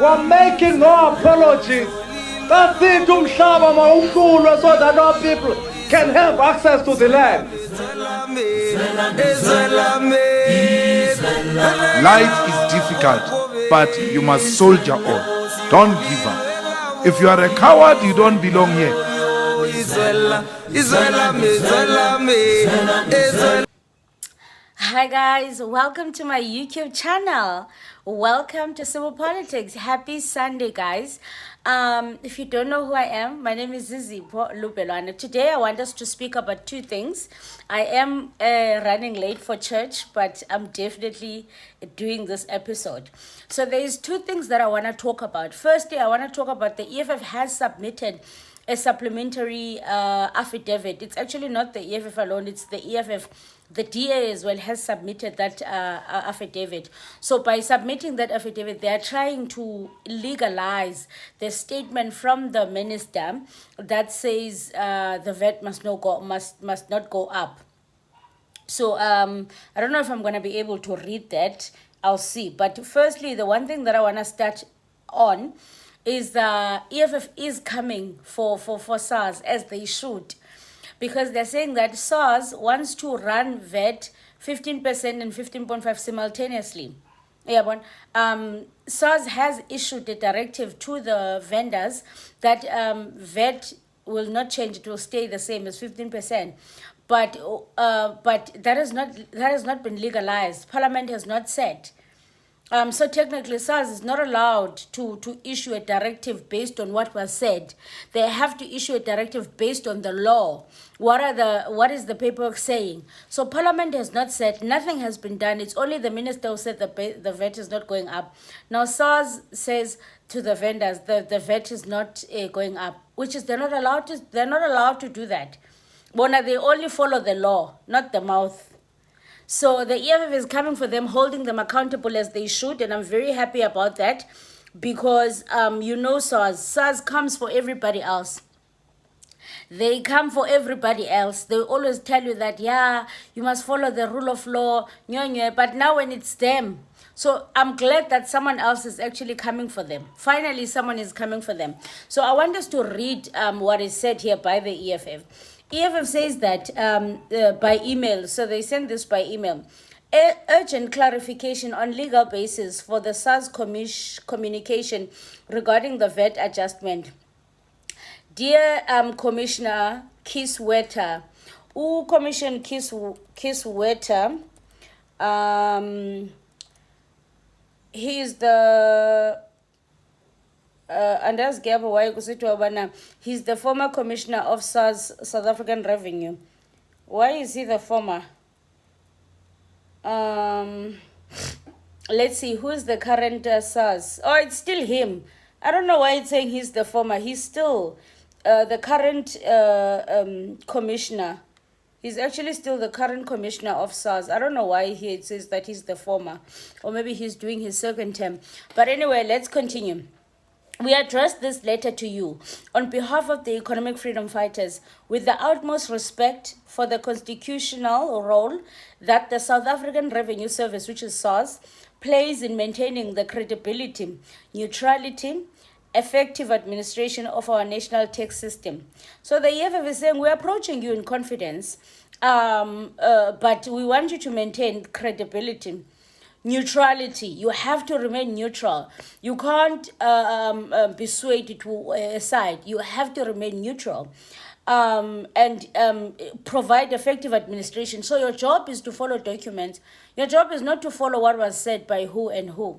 We're making no apologies. That's it, umhlaba mawuhlulwe, so that our people can have access to the land. Life is difficult, but you must soldier on. Don't give up. If you are a coward, you don't belong here. Hi guys, welcome to my YouTube channel. Welcome to Civil Politics. Happy Sunday, guys. If you don't know who I am, my name is Zizi Lupelwana. Today I want us to speak about two things. I am running late for church, but I'm definitely doing this episode. So there's two things that I want to talk about. Firstly, I want to talk about the EFF has submitted a supplementary affidavit. It's actually not the EFF alone, it's the EFF. The DA as well has submitted that affidavit. So by submitting that affidavit, they are trying to legalize the statement from the minister that says the VAT must not go up. So I don't know if I'm going to be able to read that. I'll see. But firstly, the one thing that I want to start on is the EFF is coming for Sars, as they should, because they're saying that Sars wants to run VAT 15% and 15.5 simultaneously. Yeah, but Sars has issued a directive to the vendors that VAT will not change; it will stay the same as 15%. But that has not been legalized. Parliament has not said. So technically, SARS is not allowed to issue a directive based on what was said. They have to issue a directive based on the law. What is the paperwork saying? So Parliament has not said, nothing has been done. It's only the minister who said the VAT is not going up. Now SARS says to the vendors the VAT is not going up, which is they're not allowed to do that. Bona, they only follow the law, not the mouth. So the EFF is coming for them, holding them accountable as they should, and I'm very happy about that because, SARS comes for everybody else. They come for everybody else. They always tell you that, yeah, you must follow the rule of law, but now when it's them. So I'm glad that someone else is actually coming for them. Finally, someone is coming for them. So I want us to read what is said here by the EFF. EFF says that by email, so they send this by email. Urgent clarification on legal basis for the SARS communication regarding the VAT adjustment. Dear Commissioner Kisweta, Commissioner Kisweta, he is the he's the former commissioner of SARS, South African Revenue. Why is he the former? Let's see, who is the current SARS? Oh, it's still him. I don't know why it's saying he's the former. He's still the current commissioner. He's actually still the current commissioner of SARS. I don't know why it says that he's the former. Or maybe he's doing his second term. But anyway, let's continue. We address this letter to you on behalf of the economic freedom fighters with the utmost respect for the constitutional role that the South African Revenue Service, which is SARS, plays in maintaining the credibility, neutrality, effective administration of our national tax system. So the EFF is saying we're approaching you in confidence, but we want you to maintain credibility. Neutrality, you have to remain neutral. You can't be swayed to a side. You have to remain neutral and provide effective administration. So your job is to follow documents. Your job is not to follow what was said by who and who.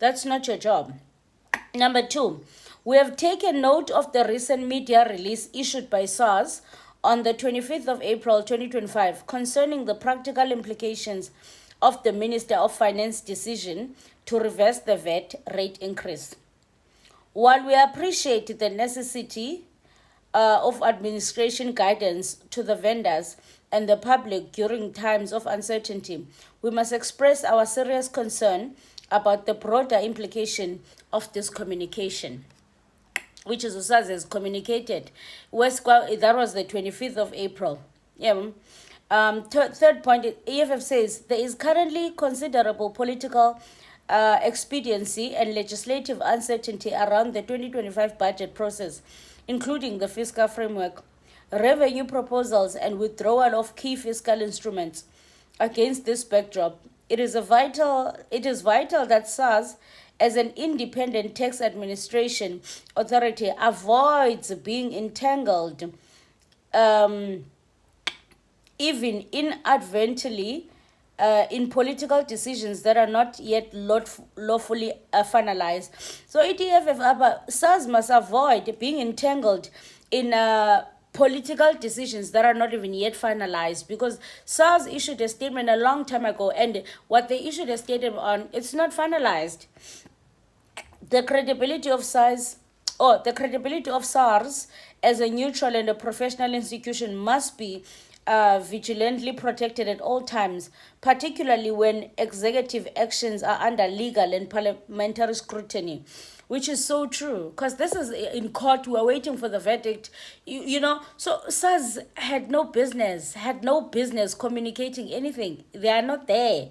That's not your job. Number two, we have taken note of the recent media release issued by SARS on the 25th of April 2025 concerning the practical implications of the Minister of Finance decision to reverse the VAT rate increase. While we appreciate the necessity of administration guidance to the vendors and the public during times of uncertainty, we must express our serious concern about the broader implication of this communication, which is USAS has communicated. That was the 25th of April. Yeah. Third point, EFF says there is currently considerable political expediency and legislative uncertainty around the 2025 budget process, including the fiscal framework, revenue proposals, and withdrawal of key fiscal instruments. Against this backdrop, it is vital that SARS, as an independent tax administration authority, avoids being entangled, even inadvertently, in political decisions that are not yet lawfully finalized. So SARS must avoid being entangled in political decisions that are not even yet finalized, because SARS issued a statement a long time ago, and what they issued a statement on, it's not finalized. The credibility of SARS as a neutral and a professional institution must be vigilantly protected at all times, particularly when executive actions are under legal and parliamentary scrutiny, which is so true, because this is in court. We're waiting for the verdict, you know. So SARS had no business communicating anything. They are not there.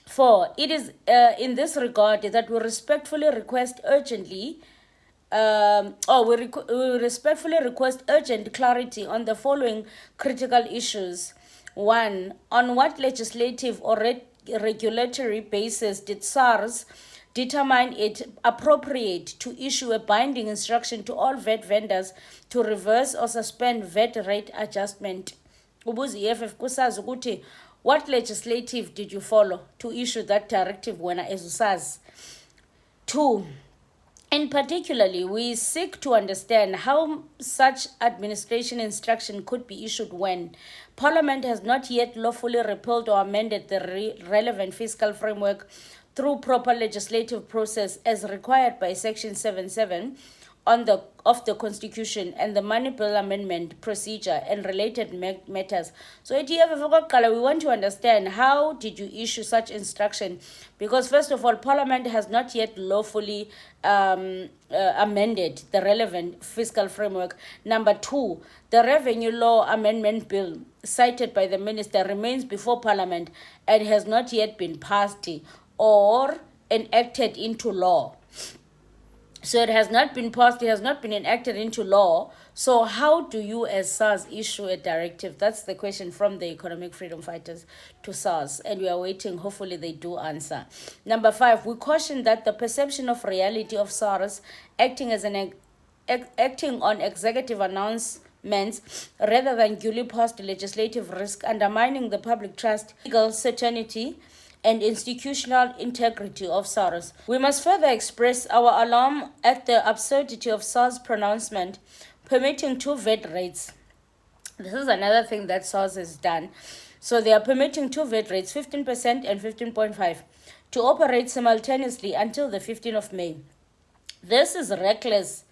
For it is in this regard that we respectfully request urgent clarity on the following critical issues. 1. On what legislative or regulatory basis did SARS determine it appropriate to issue a binding instruction to all VAT vendors to reverse or suspend VAT rate adjustment? Ubuza EFF kusazi ukuthi, what legislative did you follow to issue that directive when as 2. In particularly, we seek to understand how such administration instruction could be issued when Parliament has not yet lawfully repealed or amended the relevant fiscal framework through proper legislative process as required by Section 77 of the Constitution and the Money Bill Amendment procedure and related matters. So at EFF, we want to understand, how did you issue such instruction? Because first of all, Parliament has not yet lawfully amended the relevant fiscal framework. Number 2, the Revenue Law Amendment Bill cited by the Minister remains before Parliament and has not yet been passed or enacted into law. So it has not been passed, it has not been enacted into law. So how do you as SARS issue a directive? That's the question from the economic freedom fighters to SARS, and we are waiting. Hopefully they do answer. Number 5, we caution that the perception of reality of SARS acting on executive announcements rather than duly passed legislative risk, undermining the public trust, legal certainty, and institutional integrity of SARS. We must further express our alarm at the absurdity of SARS pronouncement permitting 2 VAT rates. This is another thing that SARS has done. So they are permitting 2 VAT rates, 15% and 15.5, to operate simultaneously until the 15th of May. This is reckless.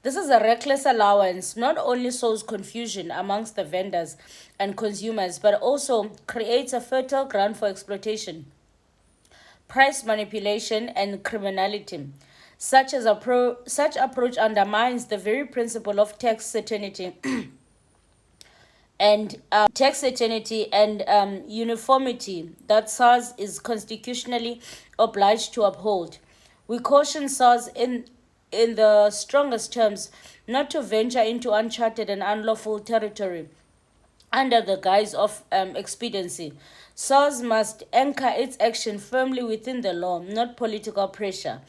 This is a reckless allowance. Not only sows confusion amongst the vendors and consumers, but also creates a fertile ground for exploitation, price manipulation, and criminality. Such approach undermines the very principle of tax certainty and uniformity that SARS is constitutionally obliged to uphold. We caution SARS in the strongest terms not to venture into uncharted and unlawful territory under the guise of expediency. SARS must anchor its action firmly within the law, not political pressure.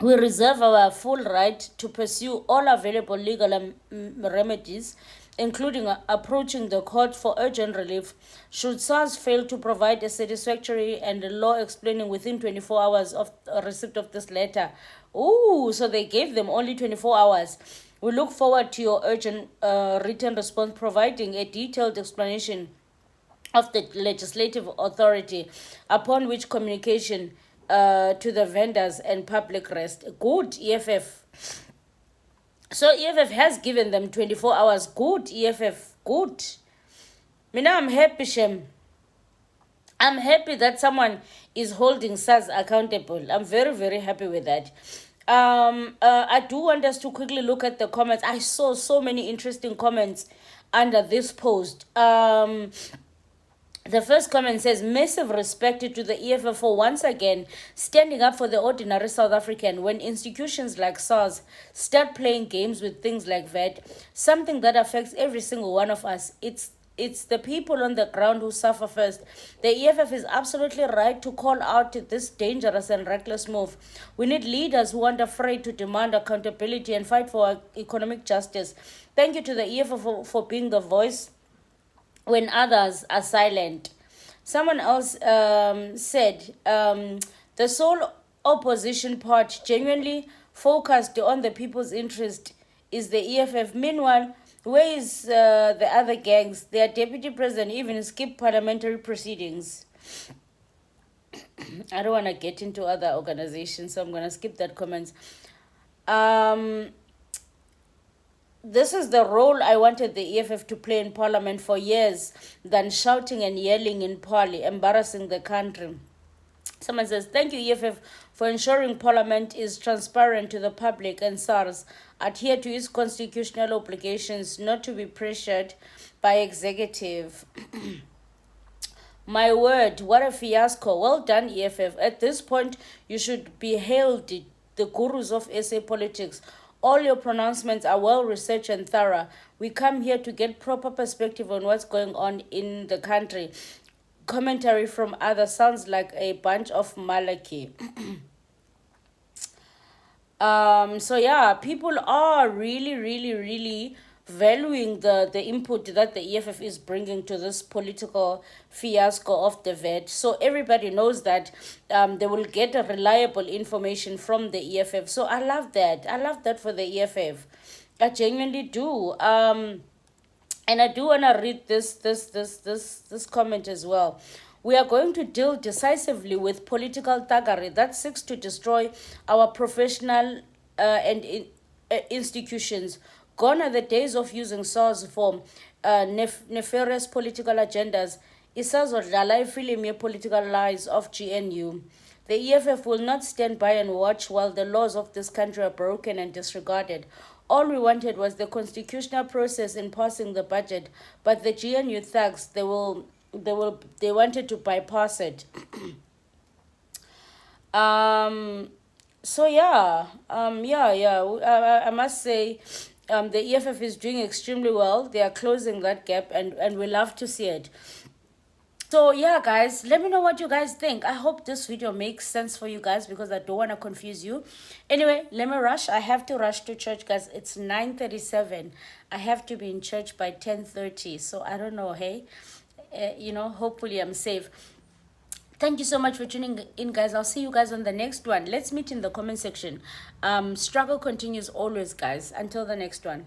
We reserve our full right to pursue all available legal remedies, including approaching the court for urgent relief, should SARS fail to provide a satisfactory and law explaining within 24 hours of receipt of this letter. Ooh, so they gave them only 24 hours. We look forward to your urgent written response providing a detailed explanation of the legislative authority upon which communication to the vendors and public rest. Good, EFF. So EFF has given them 24 hours. Good, EFF. Good. Mina, I'm happy, Shem. I'm happy that someone is holding SARS accountable. I'm very, very happy with that. I do want us to quickly look at the comments. I saw so many interesting comments under this post. The first comment says, massive respect to the EFF for once again standing up for the ordinary South African when institutions like SARS start playing games with things like VAT, something that affects every single one of us. It's the people on the ground who suffer first. The EFF is absolutely right to call out this dangerous and reckless move. We need leaders who aren't afraid to demand accountability and fight for economic justice. Thank you to the EFF for being the voice when others are silent. Someone else said, the sole opposition part genuinely focused on the people's interest is the EFF. Meanwhile, where is the other gangs? Their deputy president even skipped parliamentary proceedings. I don't want to get into other organizations, so I'm going to skip that comment. This is the role I wanted the EFF to play in parliament for years than shouting and yelling in parley, embarrassing the country. Someone says, thank you, EFF, for ensuring parliament is transparent to the public and SARS adhere to its constitutional obligations not to be pressured by executive. My word, what a fiasco. Well done, EFF. At this point, you should be hailed the gurus of SA politics. All your pronouncements are well researched and thorough. We come here to get proper perspective on what's going on in the country. Commentary from others sounds like a bunch of malarkey. So yeah, people are really valuing the input that the EFF is bringing to this political fiasco of the VAT. So everybody knows that they will get a reliable information from the EFF. So I love that. I love that for the EFF. I genuinely do. And I do want to read this comment as well. We are going to deal decisively with political thuggery that seeks to destroy our professional institutions. Gone are the days of using SARS for nefarious political agendas. Isazodlala ifilimu political lies of GNU. The EFF will not stand by and watch while the laws of this country are broken and disregarded. All we wanted was the constitutional process in passing the budget, but the GNU thugs, they wanted to bypass it. So yeah, I must say, the EFF is doing extremely well. They are closing that gap, and we love to see it. So yeah, guys, let me know what you guys think. I hope this video makes sense for you guys because I don't want to confuse you. Anyway, let me rush. I have to rush to church, guys. It's 9:37. I have to be in church by 10:30. So I don't know, hey, hopefully I'm safe. Thank you so much for tuning in, guys. I'll see you guys on the next one. Let's meet in the comment section. Struggle continues always, guys. Until the next one.